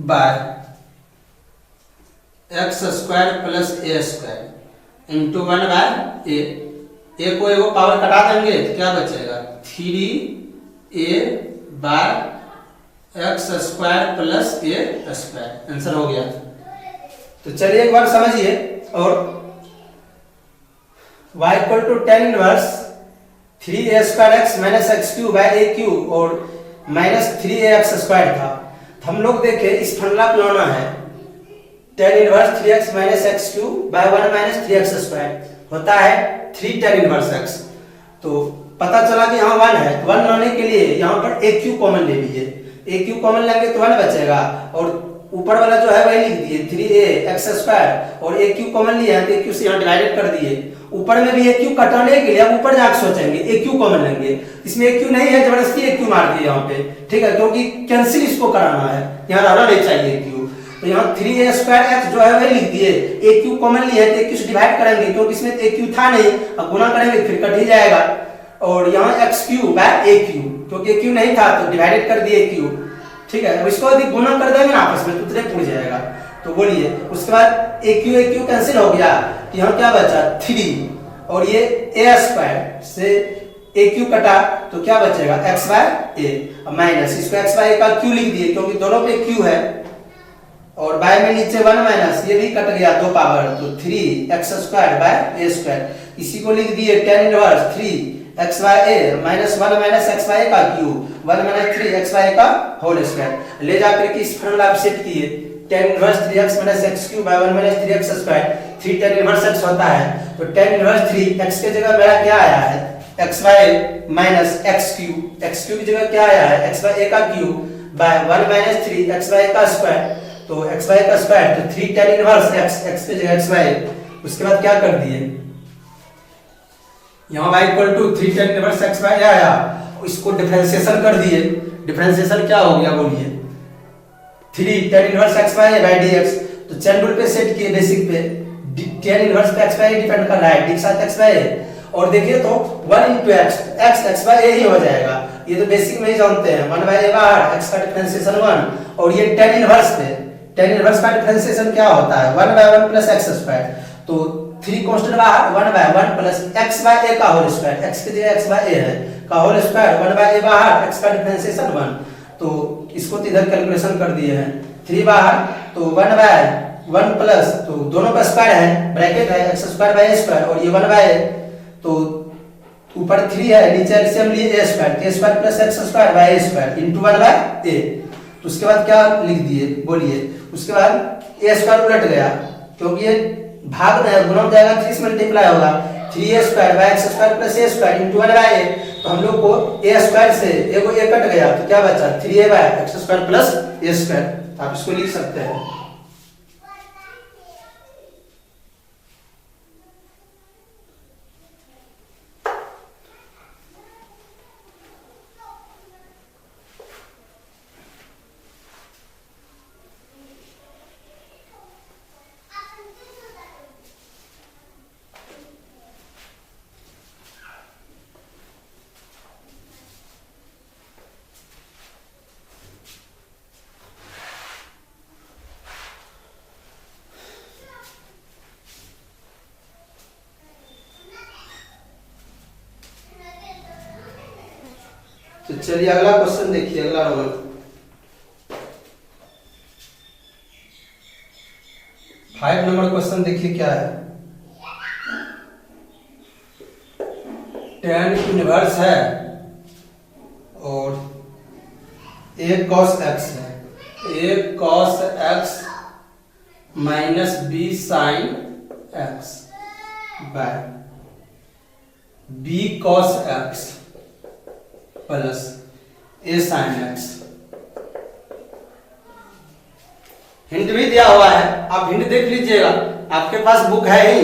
by x square plus a square into 1 by a को एगो पावर कटा देंगे तो क्या बचेगा 3a by x square plus a square. Answer हो गया। तो चलिए एक बार समझिए, और y equal to tan inverse 3a square x minus x cube by a cube और माइनस 3a एक्स स्क्वायर था। हम लोग देखे इस फॉर्मूला को लाना है tan inverse 3x minus x cube by 1 minus 3x square होता है 3 tan इनवर्स x। तो पता चला कि यहाँ 1 है, 1 लाने के लिए यहाँ पर ए क्यू कॉमन ले लीजिए, ए क्यू कॉमन लेंगे तो 1 बचेगा और ऊपर वाला जो है वही लिख दिए 3a एक्स स्क्वायर और ए क्यू कॉमन लिया है तो ए क्यू से यहाँ डिवाइडेड कर दिए। ऊपर में भी ए क्यू कटाने के लिए अब ऊपर जाकर सोचेंगे ए क्यू कॉमन लेंगे, इसमें ए क्यू नहीं है जबरदस्ती ए क्यू मार दिए यहाँ पे, ठीक है, क्योंकि कैंसिल इसको कराना है, यहाँ रहना नहीं चाहिए ए क्यू। तो यहाँ 3a स्क्वायर एक्स जो है वही लिख दिए, ए क्यू कॉमन लिया है तो ए क्यू से डिवाइड करेंगे क्योंकि इसमें ए क्यू था नहीं, अब गुना करेंगे फिर कट ही जाएगा। और यहाँ x cube by a Q, क्योंकि ए क्यू नहीं था तो डिवाइडेड कर दिए ए क्यू, ठीक है। अब इसको यदि गुना कर देंगे ना आपस में तो उतने पूछ जाएगा। तो बोलिए उसके बाद ए क्यू कैंसिल हो गया, यहाँ क्या बचा 3 और ये ए स्क्वायर से ए क्यू कटा तो क्या बचेगा एक्स बाय ए, माइनस इसको एक्स बाय ए का क्यू लिख दिए क्योंकि दोनों पे क्यू है, और बाय में नीचे 1 माइनस ये भी कट गया 2 पावर तो 3 x square by a square, इसी को लिख दिए tan inverse 3 x by a minus 1 minus x by a का cube 1 minus 3 x by a का होल स्क्वायर। ले जाकर के इस फॉर्मूला आप सेट किए tan inverse 3x minus x cube by 1 minus 3x square, 3 tan inverse x होता है तो tan इनवर्स 3 x के जगह मेरा क्या आया है x by a minus x cube की जगह क्या आया है x बाय ए का cube by 1 minus 3 x by a का स्क्वायर, तो x बाय ए का स्क्वायर तो 3 tan इनवर्स x की जगह x बाय ए। उसके बाद क्या कर दिए यहाँ y equal to 3 tan inverse x by a आया, इसको डिफरेंशिएशन कर दिए, डिफरेंशिएशन क्या हो गया बोलिए 3 tan inverse x by A bye dx। तो चेन रूल पे सेट किए बेसिक पे tan इनवर्स पे x बाय ए डिपेंड कर रहा है d के साथ x बाय ए, और देखिए तो 1 into x बाय ए ही हो जाएगा, ये तो बेसिक में ही जानते हैं 1 बाय ए बाहर x का डिफरेंशिएशन 1 और ये tan इनवर्स पे tan इनवर्स का डिफरेंशिएशन क्या होता है 1 बाय 1 प्लस x स्क्वायर, तो 3 कांस्टेंट बाहर 1 by 1 plus x by a का होल स्क्वायर, x की जगह x बाय ए है का होल स्क्वायर 1 बाय ए बाहर x का डिफरेंशिएशन 1, तो इसको तो इधर कैलकुलेशन कर दिए हैं 3 बाहर तो 1 बाय 1 प्लस तो दोनों का स्क्वायर है ब्रैकेट है x square by a square और ये 1 बाय तो ऊपर 3 है नीचे एलसीएम लिए a square plus x square by a square into 1 by a. तो उसके बाद क्या लिख दिए बोलिए, उसके बाद a स्क्वायर उलट गया क्योंकि ये भाग में है गुना हो जाएगा 3 से मल्टीप्लाई होगा 3a square by x square plus a square into 1 by a। तो हम लोग को a स्क्वायर से एगो a कट गया तो क्या बचा 3a by x square plus a square, आप इसको लिख सकते हैं। तो चलिए अगला क्वेश्चन देखिए, अगला रोमन 5 नंबर क्वेश्चन देखिए क्या है। tan इनवर्स है और a cos x है, a cos x minus b sin x by b cos x plus a sin x hint भी दिया हुआ है, आप हिंट देख लीजिएगा, आपके पास बुक है ही,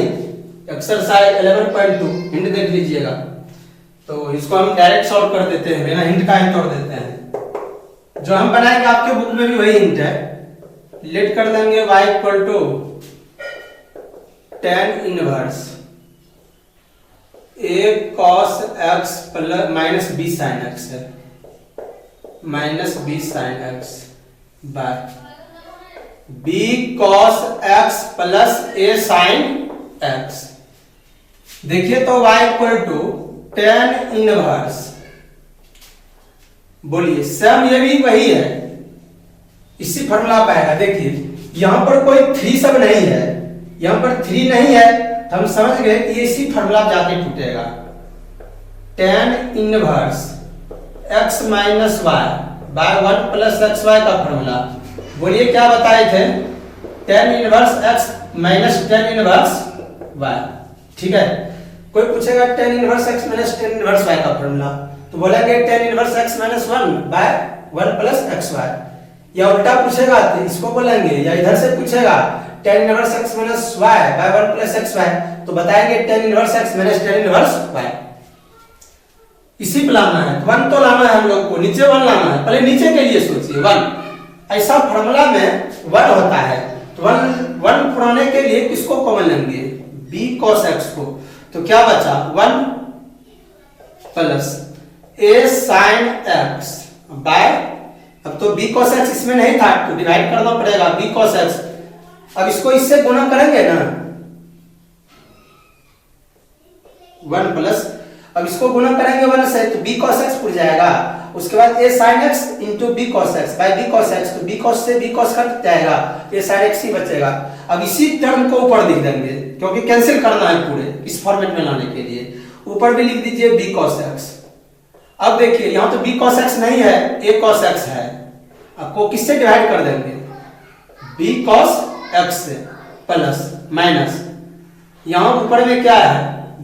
एक्सरसाइज 11.2 हिंट देख लीजिएगा। तो इसको हम डायरेक्ट सॉल्व कर देते हैं, बिना हिंट का ही तोड़ देते हैं। जो हम बनाएंगे आपके बुक में भी वही हिंट है। लेट कर देंगे y equal to tan inverse a cos x plus minus b sin x है, minus b sin x by b cos x plus a sin x। देखिए तो y equal to tan inverse, बोलिए सम ये भी वही है, इसी फॉर्मूला पाएगा। देखिए यहां पर कोई 3 सब नहीं है, यहां पर 3 नहीं है, तो हम समझ गए कि इसी फॉर्मूला जाके टूटेगा। tan inverse x minus y by 1 plus x Y का फॉर्मूला, बोलिए क्या बताए थे, tan inverse x minus tan inverse y। ठीक है, कोई पूछेगा tan inverse x minus tan inverse y का फॉर्मूला, तो बोलेंगे tan inverse x minus 1 by 1 plus x y. या उल्टा पूछेगा तो इसको बोलेंगे, या इधर से पूछेगा tan inverse x minus y by 1 plus x Y, तो बताएंगे tan inverse x minus tan inverse y। इसी पे लाना है, 1 तो लाना है हम लोग को, नीचे 1 लाना है, पहले नीचे के लिए सोचिए 1। ऐसा फॉर्मूला में 1 होता है, तो 1 पुराने के लिए किसको कॉमन लेंगे, b cos x को, तो क्या बचा 1 plus a sin x by, अब तो b cos x इसमें नहीं था तो डिवाइड करना पड़ेगा, b cos x। अब इसको इससे गुणा करेंगे ना, 1 प्लस, अब इसको गुणा करेंगे 1 से तो b cos x उड़ जाएगा, उसके बाद a sin x into b cos x by b cos x, तो b cos से b cos कट जाएगा, a sin x ही बचेगा। अब इसी टर्म को ऊपर लिख देंगे, क्योंकि कैंसिल करना है पूरे, इस फॉर्मेट में लाने के लिए ऊपर भी लिख दीजिए b cos x। अब देखिए यहां तो b cos x नहीं है, a cos x है, आपको किससे डिवाइड कर देंगे, b cos x से प्लस माइनस, यहां ऊपर में क्या है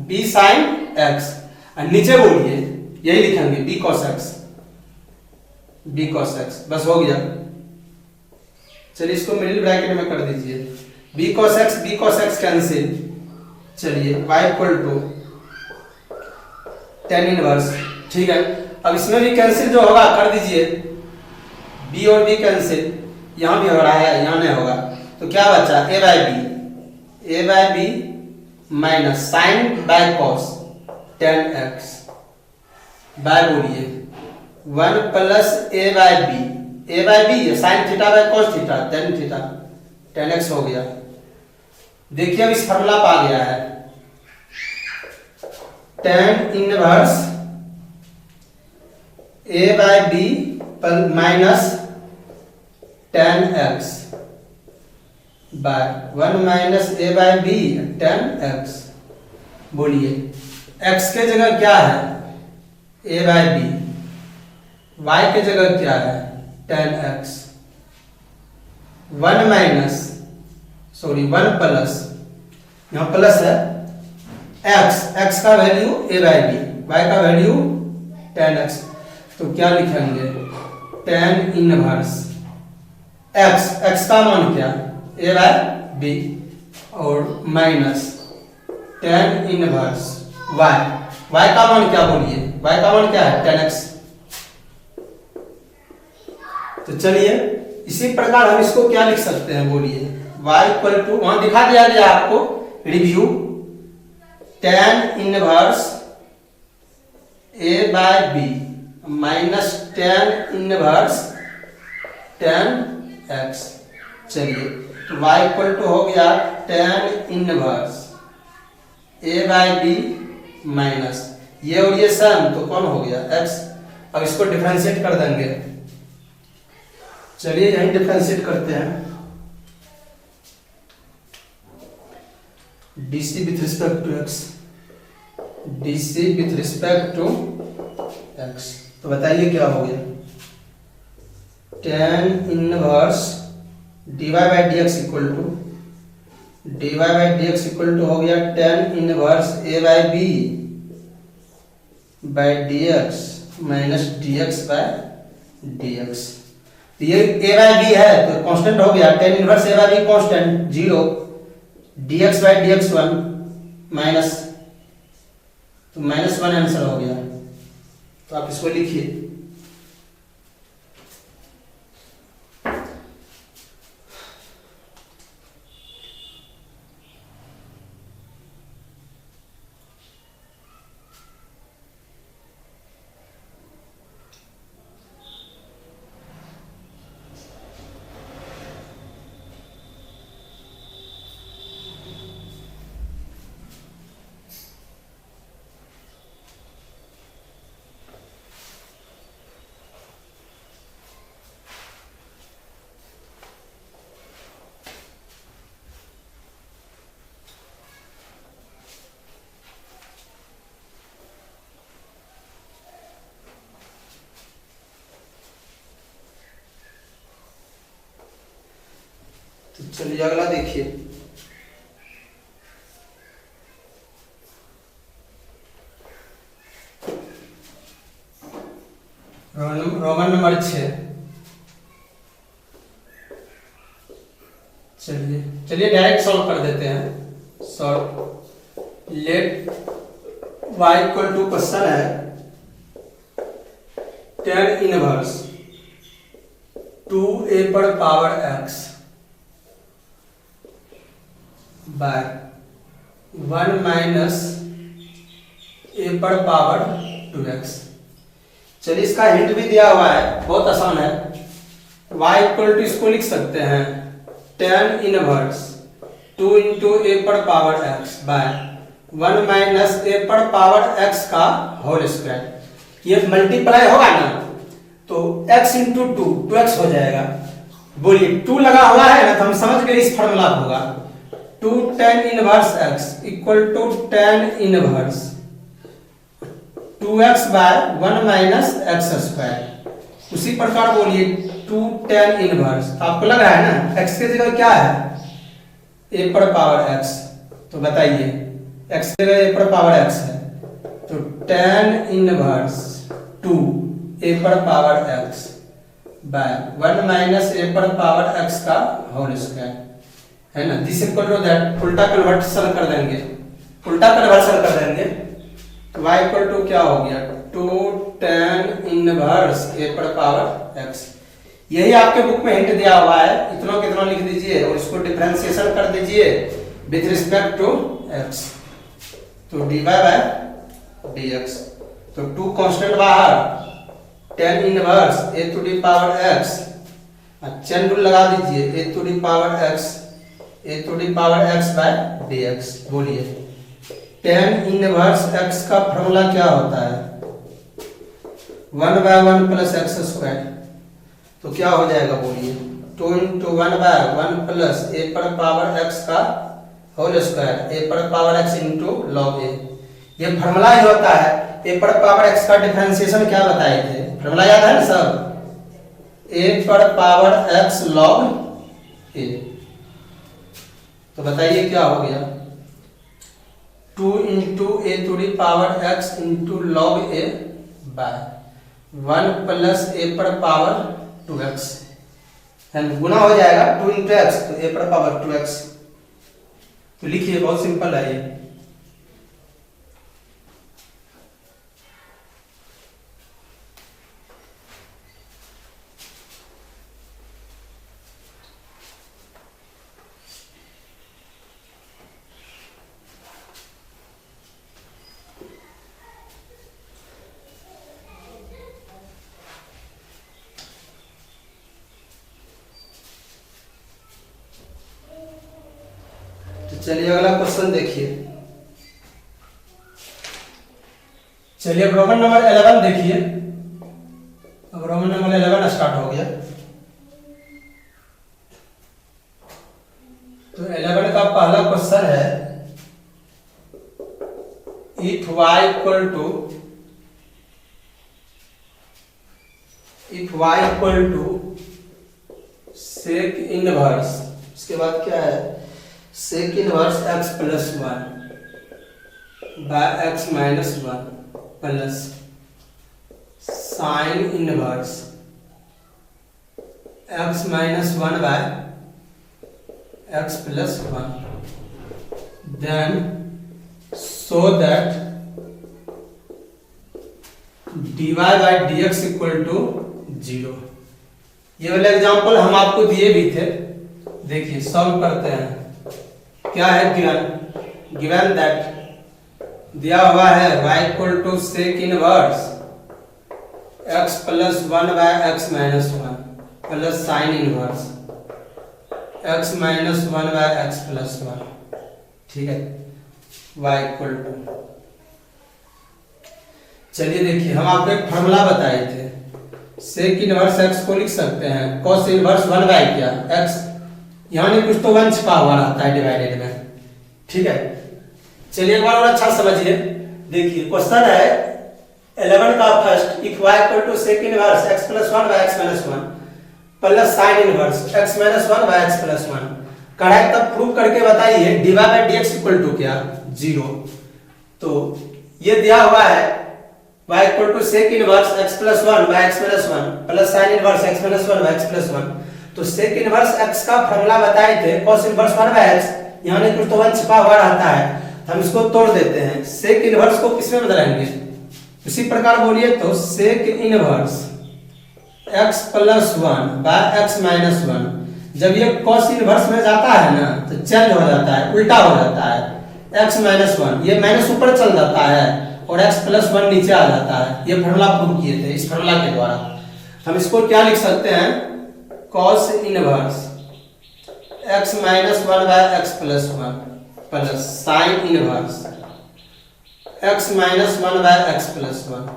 b sin x, और नीचे बोलिए यही लिखेंगे b cos x, b cos x, बस हो गया। चलिए इसको मिडिल ब्रैकेट में कर दीजिए, b cos x कैंसिल, चलिए y equal to tan inverse. ठीक है, अब इसमें भी कैंसिल जो होगा कर दीजिए, b और b कैंसिल, यहां भी हो रहा है, यहां नहीं होगा, तो क्या बचा a by b minus sine by cos tan x by बोलिए 1 plus a by b sine theta by cos theta tan theta, tan x हो गया। देखिए अब इस फॉर्मूला पा गया है, tan inverse a by b minus tan x by 1 minus a by b tan x। बोलिए x के जगह क्या है a बाय b, y के जगह क्या है tan x, 1 माइनस 1 प्लस, यहां प्लस है x का value a by b, y का वैल्यू tan x, तो क्या लिखेंगे tan इनवर्स x का मान क्या a बाय b और माइनस tan इनवर्स y का मान क्या, बोलिए y का मान क्या है tan x। तो चलिए इसी प्रकार हम इसको क्या लिख सकते हैं, बोलिए y इक्वल टू, वहां दिखा दिया गया आपको review, tan inverse a by b minus tan inverse tan x। चलिए तो y इक्वल टू हो गया tan inverse a by b minus ये और ये सम, तो कौन हो गया x। अब इसको डिफरेंशिएट कर देंगे, चलिए यही डिफरेंशिएट करते हैं, dc with respect to x, dc with respect to x, तो बताइए क्या हो गया, tan inverse dy by dx equal to हो गया tan inverse a by b by dx minus dx by dx। तो ये a बाय b है तो कांस्टेंट हो गया, tan inverse a by b constant 0, dx by dx1 minus, तो -1 आंसर हो गया। तो आप इसको लिखिए। तो चलिए अगला देखिए। Roman number 6। चलिए डायरेक्ट सॉल्व कर देते हैं। Solve let y equal to, question है tan इनवर्स 2a पर power x by 1 minus a पर पावर 2x। चलिए इसका हिंट भी दिया हुआ है, बहुत आसान है। y इक्वल टू इसको लिख सकते हैं tan इनवर्स 2 इंटू ए पर power x by 1 minus a पर पावर x का होल स्क्वायर। ये मल्टीप्लाई होगा ना तो x इंटू 2x हो जाएगा। बोलिए 2 लगा हुआ है ना तो हम समझ गए इस फॉर्मूला होगा 2 tan inverse x equal to tan inverse 2x by 1 minus x square. उसी प्रकार बोलिए 2 tan इनवर्स, तो आपको लग रहा है ना x की जगह क्या है a पर पावर x, तो बताइए x की जगह a पर पावर x है तो tan इनवर्स 2 a पर power x by 1 minus a पर पावर x का होल स्क्वायर है ना। दिस इक्वल टू दैट उल्टा कन्वर्शन कर देंगे, तो y इक्वल टू क्या हो गया 2 tan इनवर्स a पर पावर x। यही आपके बुक में हिंट दिया हुआ है, इतना कितना लिख दीजिए और इसको डिफरेंशिएशन कर दीजिए विद रिस्पेक्ट टू x, तो dy बाय dx। तो 2 कांस्टेंट बाहर, tan inverse a to the power x, chain rule लगा दीजिए a to the power x by dx। बोलिए tan इनवर्स x का फॉर्मूला क्या होता है 1 बाय 1 प्लस x स्क्वायर, तो क्या हो जाएगा बोलिए 2 इंटू 1 बाय 1 प्लस a पर पावर x का होल स्क्वायर, a पर power x into log a। ये फॉर्मूला ही होता है, a पर पावर x का डिफरेंशिएशन क्या बताए थे, फॉर्मूला याद है ना सब, a पर पावर x लॉग a। तो बताइए क्या हो गया 2 into a to the power x into log a by 1 plus a पर पावर 2x, गुना हो जाएगा 2 इंटू x तो a पर पावर 2x। तो लिखिए बहुत सिंपल है ये। चलिए अगला क्वेश्चन देखिए। चलिए अब रोमन नंबर 11 देखिए। अब रोमन नंबर 11 स्टार्ट हो गया। तो 11 का पहला क्वेश्चन है if y equal to sec inverse, इसके बाद क्या है sec inverse x plus 1 by x minus 1 plus sine inverse x minus 1 by x plus 1, then so that dy by dx equal to 0। ये वाला एग्जांपल हम आपको दिए भी थे, देखिए सॉल्व करते हैं। क्या है गिवन, गिवन दैट दिया हुआ है y equal to sec inverse x plus 1 by x minus 1 plus sine inverse x minus 1 by x plus 1, ठीक है, y इक्वल टू, चलिए देखिए हम आपको एक फॉर्मूला बताए थे, सेक इनवर्स x को लिख सकते हैं cos इनवर्स 1 बाय क्या x, यानी कुछ तो 1 छिपा हुआ रहता है डिवाइडेड में, ठीक है। चलिए एक बार और अच्छा समझिए, देखिए क्वेश्चन है 11 का first, if y equal to sec inverse x plus 1 by x minus 1 plus sine inverse x minus 1 by x plus 1, correct, तब प्रूव करके बताइए dy by dx equal to क्या 0। तो ये दिया हुआ है y equal to sec inverse x plus 1 by x minus 1 plus sine inverse x minus 1 by x plus 1, तो सेक इनवर्स x का फॉर्मूला बताए थे cos इनवर्स 1 बाय x, यहां कुछ तो 1 छिपा हुआ रहता है, हम इसको तोड़ देते हैं, सेक इनवर्स को किस में बदलेंगे, इसी प्रकार बोलिए तो sec inverse x plus 1 by x minus 1, जब ये cos इनवर्स में जाता है ना तो चेंज हो जाता है, उल्टा हो जाता है, x माइनस 1 ये माइनस ऊपर चल जाता है और x प्लस 1 नीचे आ जाता है, ये फॉर्मूला प्रूव किए थे, इस फॉर्मूला के द्वारा हम इसको क्या लिख सकते हैं, cos inverse x minus 1 by x plus 1 plus sine inverse x minus 1 by x plus 1,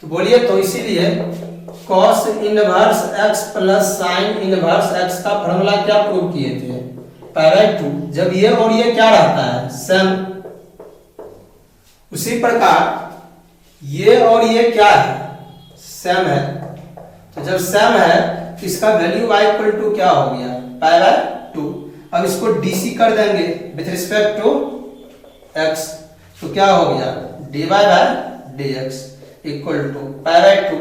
तो बोलिए तो इसीलिए cos inverse x plus sine inverse x का फॉर्मूला क्या प्रूव किए थे, पाई बाय 2, जब ये और ये क्या रहता है सेम, उसी प्रकार ये और ये क्या है सेम है, तो जब सेम है तो इसका वैल्यू y इक्वल टू क्या हो गया पाई बाय 2, अब इसको dc कर देंगे विथ रिस्पेक्ट टू x, तो क्या हो गया dy by dx equal to pi by 2,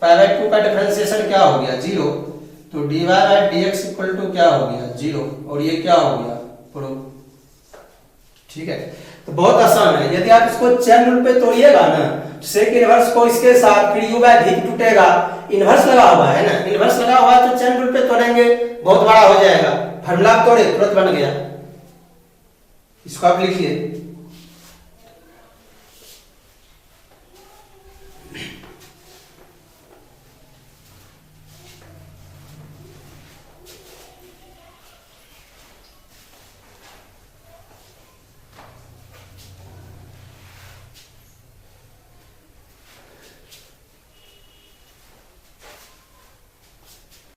pi by 2 का डिफरेंशिएशन क्या हो गया 0, तो dy by dx equal to क्या हो गया 0, और ये क्या हो गया प्रूफ, ठीक है। तो बहुत आसान है, यदि आप इसको चेन रूल पे तोड़िएगा ना, सेक इनवर्स को इसके साथ फिर u बाय v टूटेगा, इनवर्स लगा हुआ है ना, इनवर्स लगा हुआ है तो चेन रूल पे तोड़ेंगे बहुत बड़ा हो जाएगा, फॉर्मूला तोड़े तुरंत बन गया, इसको आप लिखिए